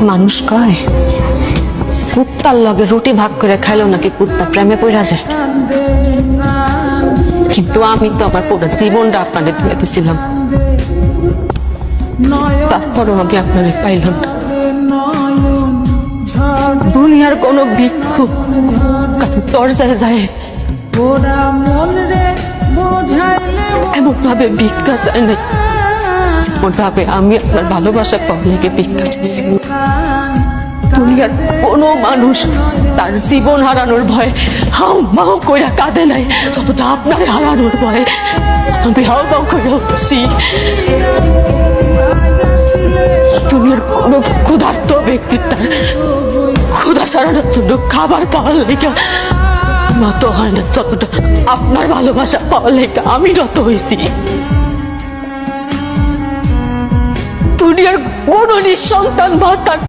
মানুষ কয় কুত্তার লগে রুটি ভাগ করে খাইলেও নাকি কুত্তা প্রেমে পড়া যায়, কিন্তু আমি তো আমার পুরো জীবনটা আপনাদের দিয়ে দিয়েছিলাম, তারপরও আমি আপনাদের পাইলাম না। দুনিয়ার কোনো ভিক্ষু দরজায় যায় এমন ভাবে ভিক্ষা চায় না যেমন ভাবে আমি আপনার ভালোবাসা পাবলিকে ভিক্ষা চাইছি। দুনিয়ার কোনো মানুষ তার জীবন হারানোর ভয়ে হাউ মাউ কইরা কাঁদে নাই যতটা আপনার হারানোর ভয়ে আমি হাউ মাউ কইরা উঠছি। দুনিয়ার কোনো ক্ষুধার্ত ব্যক্তি তার ক্ষুধা সারানোর জন্য খাবার পাওয়ার লেগা নত হয় না যতটা আপনার ভালোবাসা পাওয়ার লেগা আমি নত হয়েছি। দুনিয়ার কোনো নিঃসন্তান বা তার